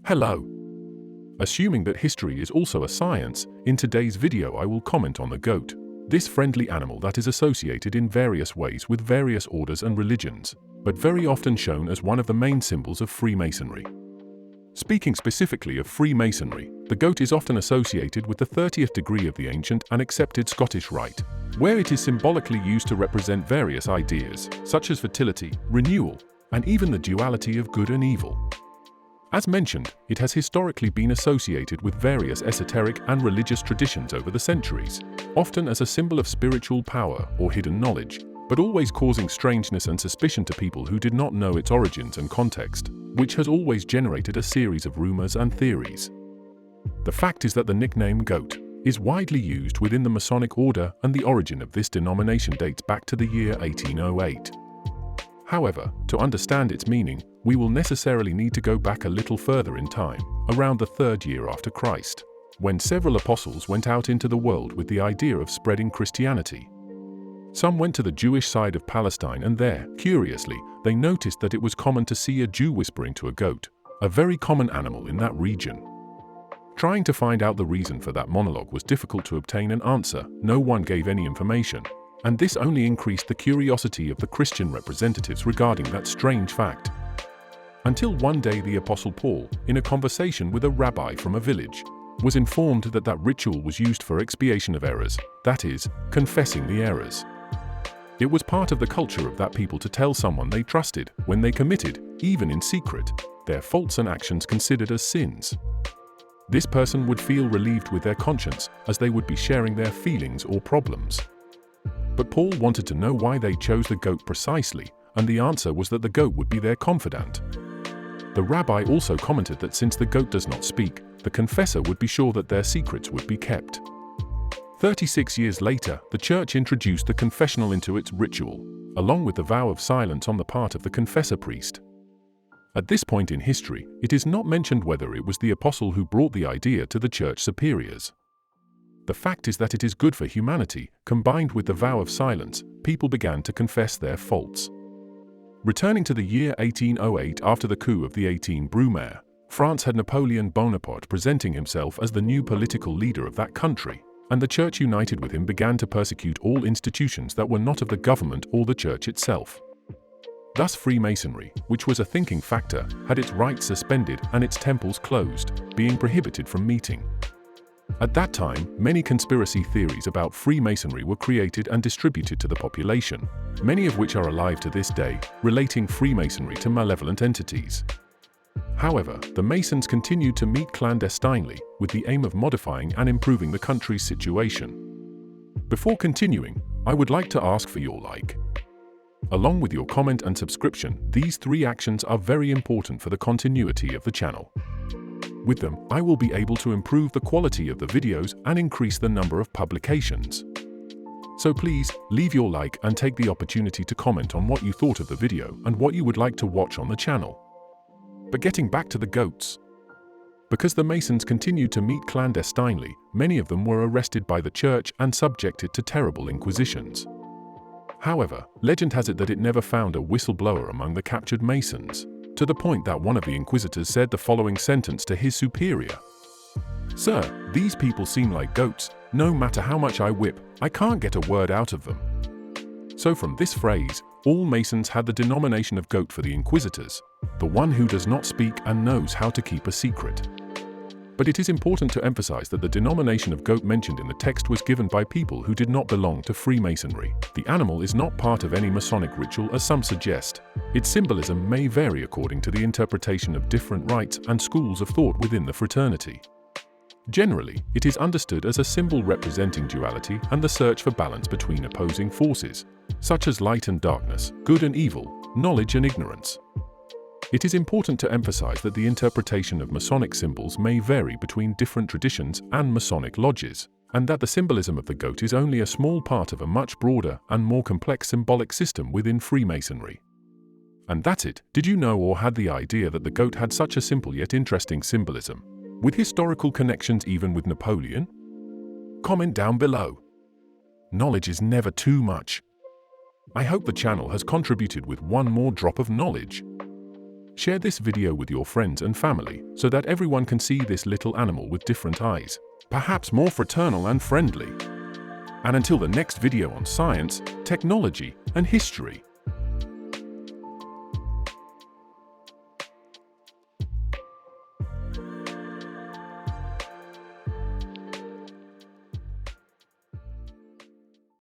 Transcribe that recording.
Hello. Assuming that history is also a science, in today's video I will comment on the goat, this friendly animal that is associated in various ways with various orders and religions, but very often shown as one of the main symbols of Freemasonry. Speaking specifically of Freemasonry, the goat is often associated with the 30th degree of the ancient and accepted Scottish Rite, where it is symbolically used to represent various ideas, such as fertility, renewal, and even the duality of good and evil. As mentioned, it has historically been associated with various esoteric and religious traditions over the centuries, often as a symbol of spiritual power or hidden knowledge, but always causing strangeness and suspicion to people who did not know its origins and context, which has always generated a series of rumors and theories. The fact is that the nickname goat is widely used within the Masonic order, and the origin of this denomination dates back to the year 1808. However, to understand its meaning, we will necessarily need to go back a little further in time, around the 3rd year after Christ, when several apostles went out into the world with the idea of spreading Christianity. Some went to the Jewish side of Palestine, and there, curiously, they noticed that it was common to see a Jew whispering to a goat, a very common animal in that region. Trying to find out the reason for that monologue was difficult to obtain an answer. No one gave any information, and this only increased the curiosity of the Christian representatives regarding that strange fact. Until one day the Apostle Paul, in a conversation with a rabbi from a village, was informed that that ritual was used for expiation of errors, that is, confessing the errors. It was part of the culture of that people to tell someone they trusted when they committed, even in secret, their faults and actions considered as sins. This person would feel relieved with their conscience, as they would be sharing their feelings or problems. But Paul wanted to know why they chose the goat precisely, and the answer was that the goat would be their confidant. The rabbi also commented that since the goat does not speak, the confessor would be sure that their secrets would be kept. 36 years later, the church introduced the confessional into its ritual, along with the vow of silence on the part of the confessor priest. At this point in history, it is not mentioned whether it was the apostle who brought the idea to the church superiors. The fact is that it is good for humanity. Combined with the vow of silence, people began to confess their faults. Returning to the year 1808, after the coup of the 18 Brumaire, France had Napoleon Bonaparte presenting himself as the new political leader of that country, and the church united with him began to persecute all institutions that were not of the government or the church itself. Thus Freemasonry, which was a thinking factor, had its rites suspended and its temples closed, being prohibited from meeting. At that time, many conspiracy theories about Freemasonry were created and distributed to the population, many of which are alive to this day, relating Freemasonry to malevolent entities. However, the Masons continued to meet clandestinely, with the aim of modifying and improving the country's situation. Before continuing, I would like to ask for your like. Along with your comment and subscription, these 3 actions are very important for the continuity of the channel. With them, I will be able to improve the quality of the videos and increase the number of publications. So please, leave your like and take the opportunity to comment on what you thought of the video and what you would like to watch on the channel. But getting back to the goats. Because the Masons continued to meet clandestinely, many of them were arrested by the church and subjected to terrible inquisitions. However, legend has it that it never found a whistleblower among the captured Masons, to the point that one of the inquisitors said the following sentence to his superior: "Sir, these people seem like goats. No matter how much I whip, I can't get a word out of them." So from this phrase, all Masons had the denomination of goat for the inquisitors, the one who does not speak and knows how to keep a secret. But it is important to emphasize that the denomination of goat mentioned in the text was given by people who did not belong to Freemasonry. The animal is not part of any Masonic ritual as some suggest. Its symbolism may vary according to the interpretation of different rites and schools of thought within the fraternity. Generally, it is understood as a symbol representing duality and the search for balance between opposing forces, such as light and darkness, good and evil, knowledge and ignorance. It is important to emphasize that the interpretation of Masonic symbols may vary between different traditions and Masonic lodges, and that the symbolism of the goat is only a small part of a much broader and more complex symbolic system within Freemasonry. And that's it. Did you know or had the idea that the goat had such a simple yet interesting symbolism, with historical connections even with Napoleon? Comment down below. Knowledge is never too much. I hope the channel has contributed with one more drop of knowledge. Share this video with your friends and family so that everyone can see this little animal with different eyes, perhaps more fraternal and friendly. And until the next video on science, technology, and history,